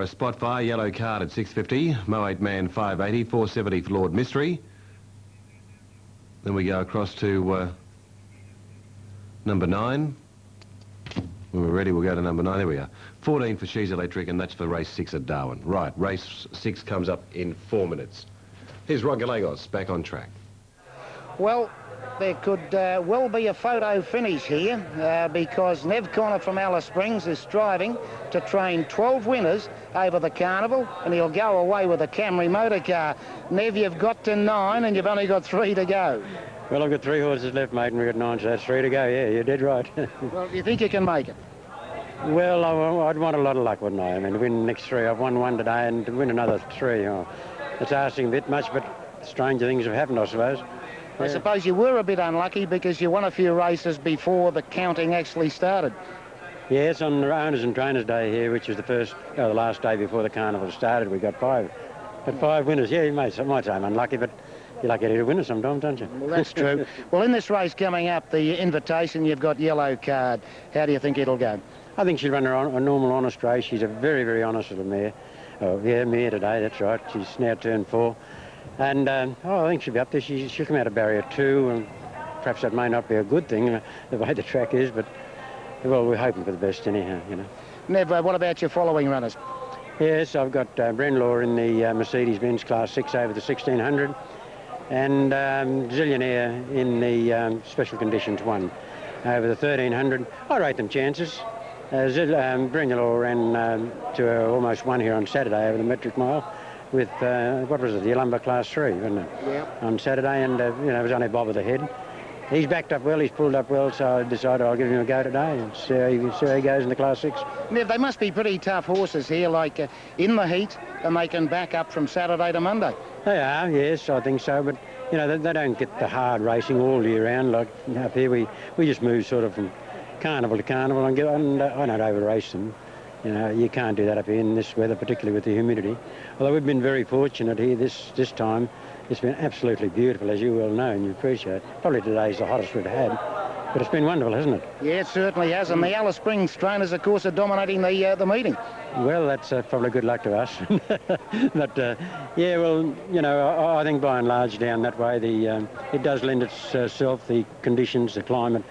A spot fire, yellow card at 650, Mo 8 man 580, 470 for Lord Mystery. Then we go across to number 9. When we're ready, we'll go to number 9. There we are. 14 for She's Electric, and that's for race 6 at Darwin. Right, race 6 comes up in 4 minutes. Here's Ron Gallegos back on track. Well, there could well be a photo finish here because Nev Connor from Alice Springs is striving to train 12 winners over the carnival, and he'll go away with a Camry motor car. Nev, you've got to 9 and you've only got 3 to go. Well, I've got 3 horses left, mate, and we've got 9, so that's 3 to go. Yeah, you did right. Well, do you think you can make it? Well, I'd want a lot of luck, wouldn't I? I mean, to win the next 3. I've won 1 today, and to win another 3, it's asking a bit much, but stranger things have happened, I suppose. I suppose you were a bit unlucky because you won a few races before the counting actually started. Yes, on the Owners and Trainers Day here, which was the last day before the carnival started, we got 5 winners. Yeah, you might say I'm unlucky, but you're lucky to win sometimes, don't you? Well, that's true. Well, in this race coming up, the invitation, you've got yellow card. How do you think it'll go? I think she'll run a normal, honest race. She's a very, very honest little mare. Oh, yeah, mare today, that's right. She's now turned 4. And I think she'll be up there. She'll come out of barrier 2, and perhaps that may not be a good thing, the way the track is, but, well, we're hoping for the best anyhow, you know. Nev, what about your following runners? Yes, I've got Brenlaw in the Mercedes-Benz Class 6 over the 1600, and Zillionaire in the Special Conditions 1 over the 1300. I rate them chances. Brenlaw ran to almost 1 here on Saturday over the metric mile with, what was it, the Yalumba Class 3, wasn't it? Yeah. On Saturday, and, it was only bob of the head. He's backed up well, he's pulled up well, so I decided I'll give him a go today and see how he goes in the Class 6. Nev, they must be pretty tough horses here, like in the heat, and they can back up from Saturday to Monday. They are, yes, I think so, but, they don't get the hard racing all year round. Like up here, we just move sort of from carnival to carnival, and I don't over-race them. You can't do that up here in this weather, particularly with the humidity. Although we've been very fortunate here this time. It's been absolutely beautiful, as you well know and you appreciate. Probably today's the hottest we've had, but it's been wonderful, hasn't it? Yeah, it certainly has, and the Alice Springs trainers, of course, are dominating the meeting. Well, that's probably good luck to us. But, yeah, well, I think by and large down that way, it does lend itself, the conditions, the climate,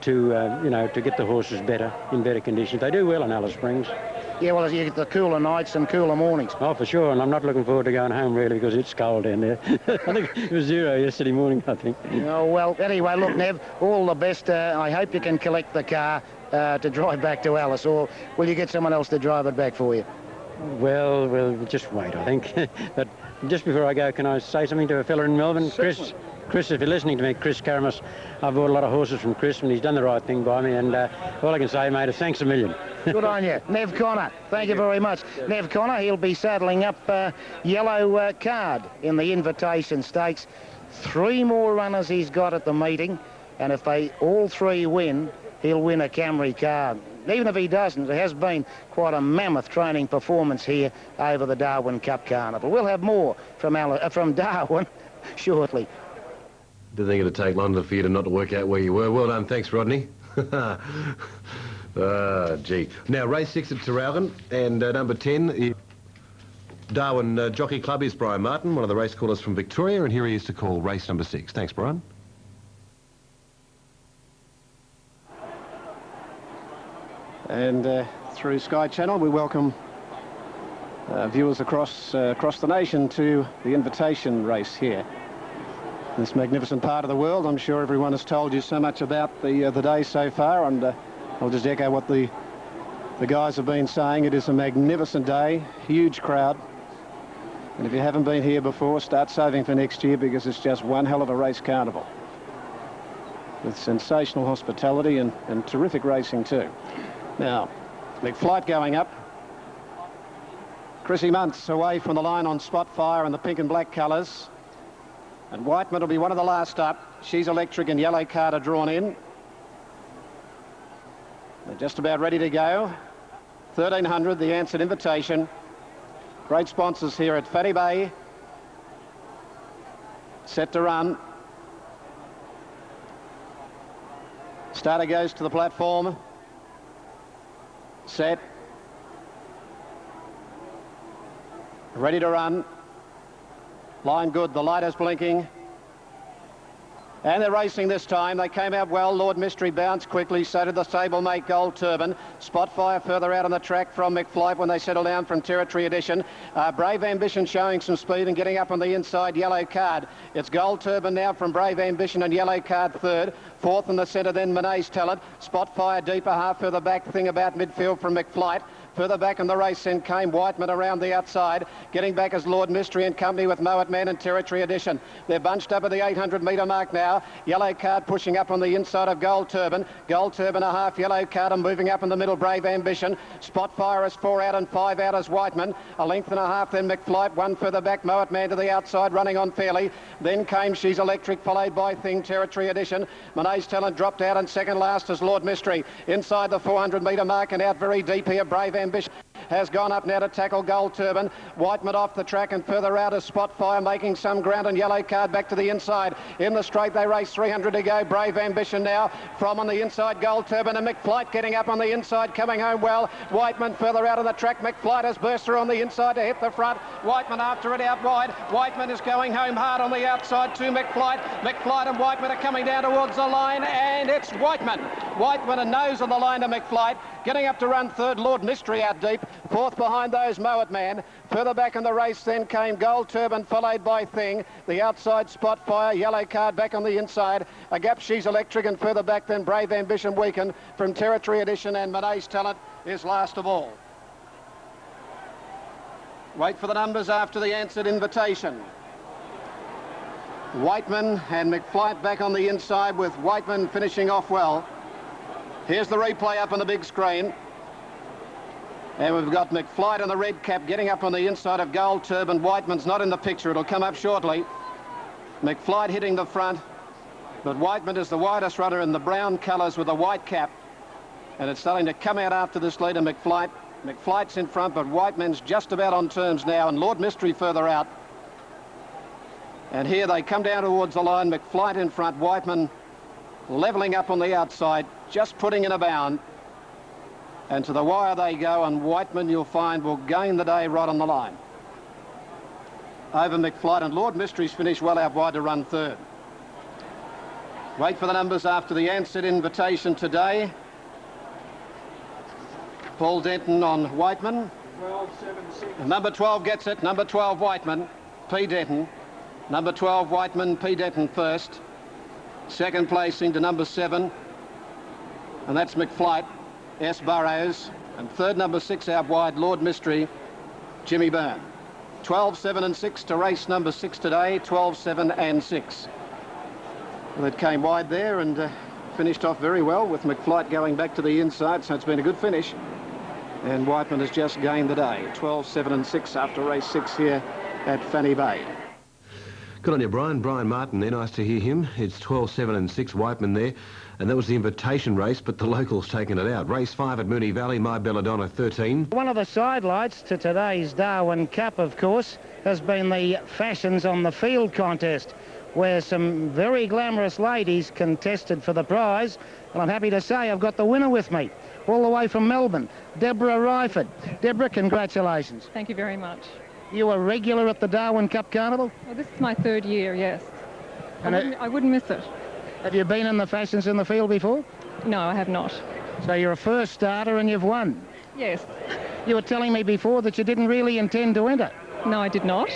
to get the horses in better conditions. They do well in Alice Springs. Yeah, well, you get the cooler nights and cooler mornings. Oh, for sure, and I'm not looking forward to going home, really, because it's cold down there. I think it was 0 yesterday morning, I think. Oh, well, anyway, look, Nev, all the best. I hope you can collect the car to drive back to Alice, or will you get someone else to drive it back for you? Well, we'll just wait, I think. But just before I go, can I say something to a fella in Melbourne? Certainly. Chris, if you're listening to me, Chris Karamas, I've bought a lot of horses from Chris, and he's done the right thing by me, and all I can say, mate, is thanks a million. Good on you. Nev Connor, thank you very much. Nev Connor, he'll be saddling up yellow card in the Invitation Stakes. 3 more runners he's got at the meeting, and if they all 3 win, he'll win a Camry car. Even if he doesn't, it has been quite a mammoth training performance here over the Darwin Cup Carnival. We'll have more from Darwin shortly. Didn't think it'd take long for you not to work out where you were. Well done. Thanks, Rodney. Gee. Now, race 6 at Traralgon, and number 10, Darwin Jockey Club, is Brian Martin, one of the race callers from Victoria, and here he is to call race number 6. Thanks, Brian. And through Sky Channel, we welcome viewers across the nation to the invitation race here. This magnificent part of the world. I'm sure everyone has told you so much about the day so far, and I'll just echo what the guys have been saying. It is a magnificent day, huge crowd, and if you haven't been here before, start saving for next year, because it's just one hell of a race carnival with sensational hospitality and terrific racing too. Now, big flight going up. Chrissy Muntz away from the line on Spotfire in the pink and black colours. And Whiteman will be one of the last up. She's Electric and yellow card are drawn in. They're just about ready to go. 1300, the answered invitation. Great sponsors here at Fatty Bay. Set to run. Starter goes to the platform. Set. ready to run. Line good, the light is blinking. And they're racing this time. They came out well. Lord Mystery bounced quickly. So did the stablemate Gold Turban. Spotfire further out on the track from McFlight when they settle down from Territory Edition. Brave Ambition showing some speed and getting up on the inside. Yellow Card. It's Gold Turban now from Brave Ambition and Yellow Card third. Fourth in the centre then Monet's Talent. Spotfire deeper half further back. Thing about midfield from McFlight. Further back in the race then came Whiteman around the outside. Getting back as Lord Mystery and company with Moet Man and Territory Edition. They're bunched up at the 800 metre mark now. Yellow Card pushing up on the inside of Gold Turban. Gold Turban a half. Yellow Card and moving up in the middle. Brave Ambition. Spotfire is 4 out and 5 out as Whiteman. A length and a half then McFlight. One further back. Moet Man to the outside running on fairly. Then came She's Electric followed by Thing Territory Edition. Monet's Talent dropped out and second last as Lord Mystery. Inside the 400 metre mark and out very deep here. Brave Ambition has gone up now to tackle Gold Turban. Whiteman off the track and further out is Spotfire making some ground and Yellow Card back to the inside. In the straight they race 300 to go. Brave Ambition now from on the inside Gold Turban and McFlight getting up on the inside coming home well. Whiteman further out on the track. McFlight has burst through on the inside to hit the front. Whiteman after it out wide. Whiteman is going home hard on the outside to McFlight. McFlight and Whiteman are coming down towards the line and it's Whiteman. Whiteman a nose on the line to McFlight. Getting up to run third, Lord Mystery out deep. Fourth behind those, Moet Man. Further back in the race then came Gold Turban, followed by Thing. The outside Spotfire, Yellow Card back on the inside. A gap, She's Electric, and further back then Brave Ambition weakened from Territory Edition, and Monet's Talent is last of all. Wait for the numbers after the answered invitation. Whiteman and McFlight back on the inside with Whiteman finishing off well. Here's the replay up on the big screen. And we've got McFlight in the red cap getting up on the inside of Gold Turban. Whiteman's not in the picture. It'll come up shortly. McFlight hitting the front. But Whiteman is the widest runner in the brown colours with a white cap. And it's starting to come out after this leader, McFlight. McFlight's in front, but Whiteman's just about on terms now. And Lord Mystery further out. And here they come down towards the line. McFlight in front. Whiteman levelling up on the outside, just putting in a bound. And to the wire they go, and Whiteman, you'll find, will gain the day right on the line. Over McFlight, and Lord Mystery's finished well out wide to run third. Wait for the numbers after the answered invitation today. Paul Denton on Whiteman. 12-7-6. Number 12 gets it. Number 12, Whiteman. P. Denton. Number 12, Whiteman. P. Denton first. Second placing to number 7. And that's McFlight. S. Burrows, and third number 6 out wide, Lord Mystery, Jimmy Byrne. 12-7-6 to race number 6 today, 12-7-6. Well, it came wide there and finished off very well with McFlight going back to the inside, so it's been a good finish. And Whiteman has just gained the day, 12-7-6 after race 6 here at Fanny Bay. Good on you, Brian. Brian Martin there, nice to hear him. It's 12-7-6, Whiteman there. And that was the invitation race, but the locals taken it out. Race 5 at Moonee Valley, My Belladonna 13. One of the sidelights to today's Darwin Cup, of course, has been the Fashions on the Field contest, where some very glamorous ladies contested for the prize. And I'm happy to say I've got the winner with me, all the way from Melbourne, Deborah Ryford. Deborah, congratulations. Thank you very much. You a regular at the Darwin Cup Carnival? Well, this is my third year, yes. And I wouldn't miss it. Have you been in the Fashions in the Field before? No, I have not. So you're a first starter and you've won? Yes. You were telling me before that you didn't really intend to enter. No, I did not.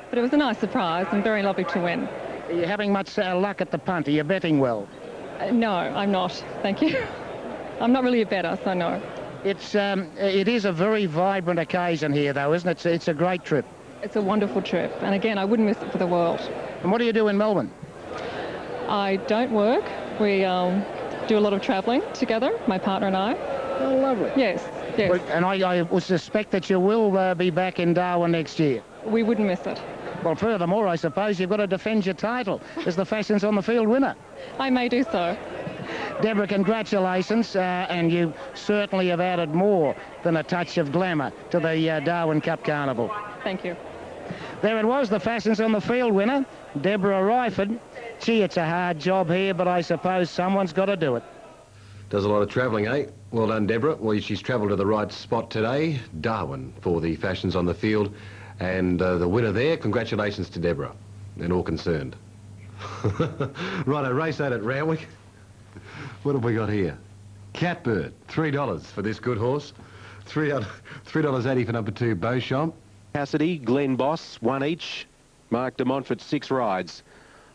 But it was a nice surprise and very lovely to win. Are you having much luck at the punt? Are you betting well? No, I'm not. Thank you. I'm not really a bettor, so no. It is a very vibrant occasion here, though, isn't it? It's a great trip. It's a wonderful trip. And again, I wouldn't miss it for the world. And what do you do in Melbourne? I don't work. We do a lot of travelling together, my partner and I. Oh, lovely. Yes, yes. Well, and I would suspect that you will be back in Darwin next year. We wouldn't miss it. Well, furthermore, I suppose you've got to defend your title as the Fashions on the Field winner. I may do so. Deborah, congratulations, and you certainly have added more than a touch of glamour to the Darwin Cup Carnival. Thank you. There it was, the Fashions on the Field winner, Deborah Ryford. Gee, it's a hard job here, but I suppose someone's got to do it. Does a lot of travelling, eh? Well done, Deborah. Well, she's travelled to the right spot today, Darwin, for the Fashions on the Field. And the winner there, congratulations to Deborah and all concerned. Righto, race 8 at Randwick. What have we got here? Catbird, $3 for this good horse. $3.80 for number 2, Beauchamp. Cassidy, Glenn Boss, 1 each. Mark de Montfort, 6 rides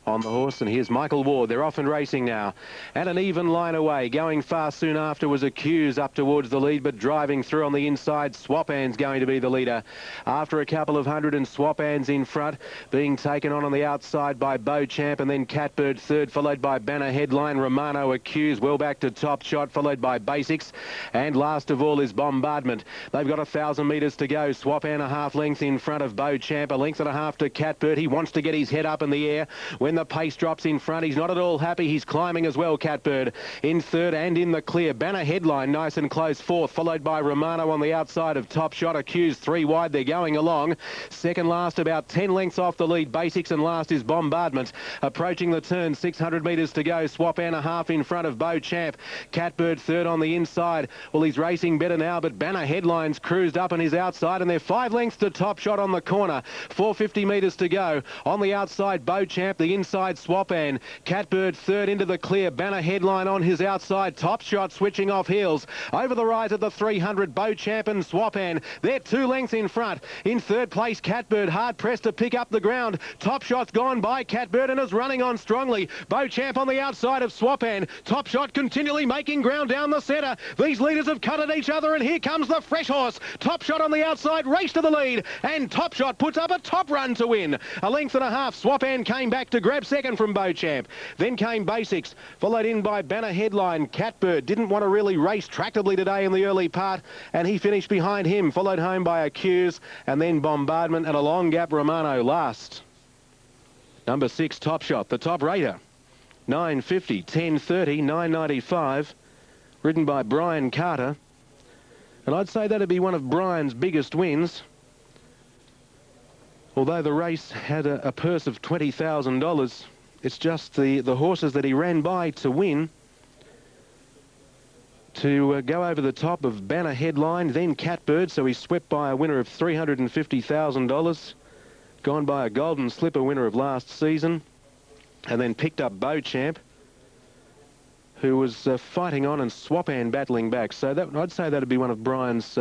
on the horse, and here's Michael Ward. They're off and racing now, and an even line away. Going fast soon after was Accuse up towards the lead, but driving through on the inside, Swapan's going to be the leader. After a couple of hundred, and Swapan's in front, being taken on the outside by Beauchamp, and then Catbird third, followed by Banner Headline, Romano Accuse, well back to Top Shot, followed by Basics, and last of all is Bombardment. They've got 1,000 metres to go. Swapan a half length in front of Beauchamp, a length and a half to Catbird. He wants to get his head up in the air. When the pace drops in front, he's not at all happy. He's climbing as well, Catbird. In third and in the clear. Banner Headline nice and close fourth, followed by Romano on the outside of Top Shot. Accused 3 wide. They're going along. Second last about 10 lengths off the lead. Basics, and last is Bombardment. Approaching the turn, 600 metres to go. Swapan a half in front of Beauchamp. Catbird third on the inside. Well, he's racing better now, but Banner Headline's cruised up on his outside, and they're 5 lengths to Top Shot on the corner. 450 metres to go. On the outside, Beauchamp. The inside, Swapan. Catbird third into the clear. Banner Headline on his outside. Top Shot switching off heels. Over the rise at the 300, Beauchamp and Swapan. They're 2 lengths in front. In third place, Catbird hard pressed to pick up the ground. Top Shot's gone by Catbird and is running on strongly. Beauchamp on the outside of Swapan. Top Shot continually making ground down the centre. These leaders have cut at each other, and here comes the fresh horse. Top Shot on the outside, race to the lead, and Top Shot puts up a top run to win. A length and a half. Swapan came back to grab second from Beauchamp. Then came Basics, followed in by Banner Headline. Catbird didn't want to really race tractably today in the early part, and he finished behind him, followed home by Accuse, and then Bombardment, and a long gap Romano last. Number 6, Top Shot, the top rater. 9.50, 10.30, 9.95, ridden by Brian Carter. And I'd say that'd be one of Brian's biggest wins. Although the race had a purse of $20,000, it's just the horses that he ran by to win. To go over the top of Banner Headline, then Catbird, so he swept by a winner of $350,000. Gone by a Golden Slipper winner of last season. And then picked up Beauchamp, who was fighting on, and Swapan battling back. So I'd say that'd be one of Brian's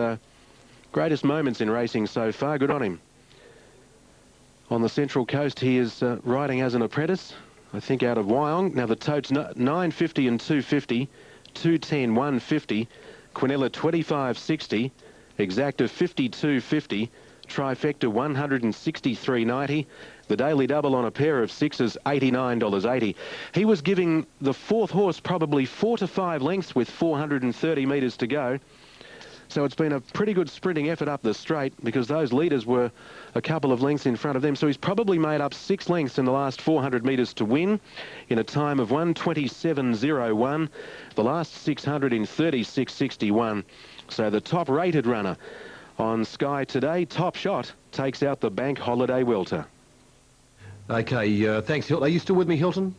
greatest moments in racing so far. Good on him. On the Central Coast, he is riding as an apprentice, I think out of Wyong. Now the totes 9.50 and 2.50, 2.10, 1.50, Quinella 25.60, Exacta 52.50, Trifecta 163.90. The daily double on a pair of sixes, $89.80. He was giving the fourth horse probably 4 to 5 lengths with 430 metres to go. So it's been a pretty good sprinting effort up the straight, because those leaders were a couple of lengths in front of them. So he's probably made up 6 lengths in the last 400 metres to win in a time of 1:27.01. The last 600 in 36.61. So the top rated runner on Sky today, Top Shot, takes out the Bank Holiday Welter. Okay, thanks, Hilton. Are you still with me, Hilton?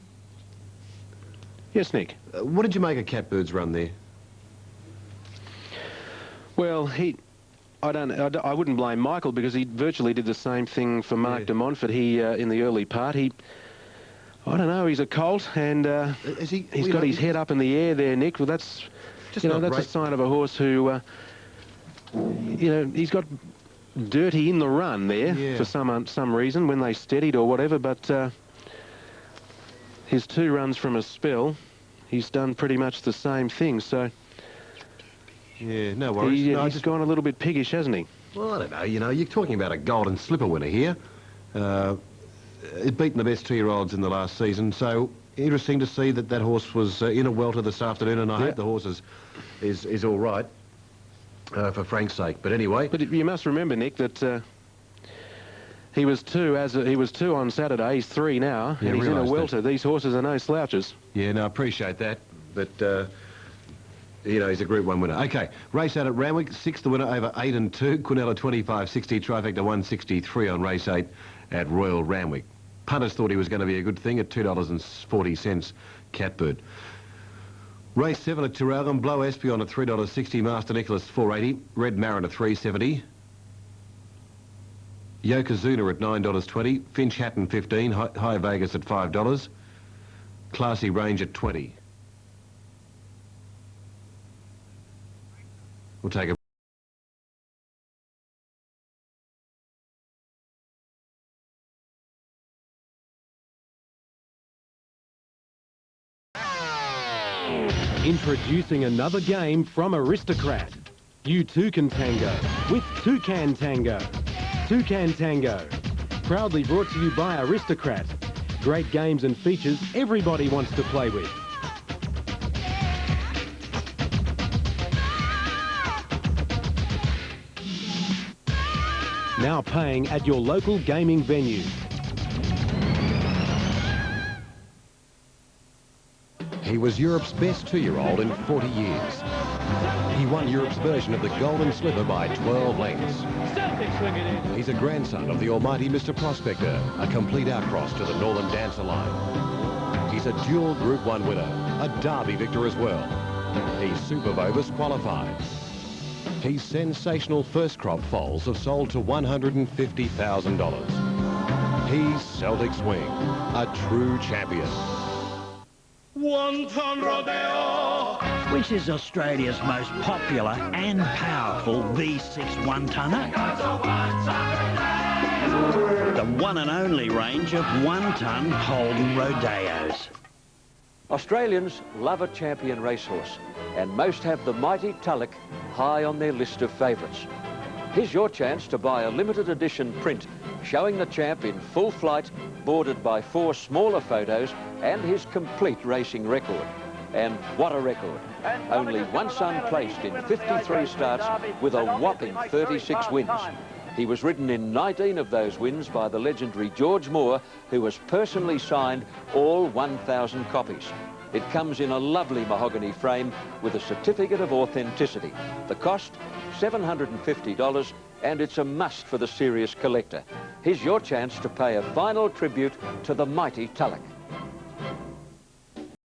Yes, Nick. What did you make of Catbird's run there? Well, I wouldn't blame Michael, because he virtually did the same thing for Mark de Montfort. He in the early part, I don't know, he's a colt, and he's got his head up in the air there, Nick. Well, that's just that's a sign of a horse who, he's got dirty in the run there for some reason when they steadied or whatever. But his 2 runs from a spell, he's done pretty much the same thing. So. Yeah, no worries. He's gone a little bit piggish, hasn't he? Well, I don't know. You're talking about a Golden Slipper winner here. It beaten the best 2-year-olds in the last season. So interesting to see that horse was in a welter this afternoon, and I hope the horse is all right for Frank's sake. But anyway. But you must remember, Nick, that he was 2 on Saturday. He's 3 now, and he's in a welter. These horses are no slouches. Yeah, no, I appreciate that. But. He's a Group 1 winner. Okay, race out at Randwick, 6th the winner over 8 and 2. Quinella 25.60, Trifecta 163 on race 8 at Royal Randwick. Punters thought he was going to be a good thing at $2.40, Catbird. Race 7 at Traralgon, Blow Espion at $3.60, Master Nicholas $4.80, Red Marin at $3.70. Yokozuna at $9.20. Finch Hatton 15. High Vegas at $5. Classy Range at 20. We'll take a Introducing another game from Aristocrat. You too can tango with Toucan Tango. Toucan Tango, proudly brought to you by Aristocrat. Great games and features everybody wants to play with. Now paying at your local gaming venue. He was Europe's best 2-year-old in 40 years. He won Europe's version of the Golden Slipper by 12 lengths. He's a grandson of the almighty Mr. Prospector, a complete outcross to the Northern Dancer line. He's a dual Group 1 winner, a Derby victor as well. He's Super Bovis qualified. His sensational first crop foals have sold to $150,000. He's Celtic Swing, a true champion. One ton rodeo, which is Australia's most popular and powerful V6 one-tonner. The one and only range of one-ton Holden Rodeos. Australians love a champion racehorse, and most have the mighty Tulloch high on their list of favourites. Here's your chance to buy a limited edition print showing the champ in full flight, bordered by 4 smaller photos and his complete racing record. And what a record. Only one son placed in 53 starts with a whopping 36 wins. He was ridden in 19 of those wins by the legendary George Moore, who has personally signed all 1,000 copies. It comes in a lovely mahogany frame with a certificate of authenticity. The cost, $750, and it's a must for the serious collector. Here's your chance to pay a final tribute to the mighty Tulloch.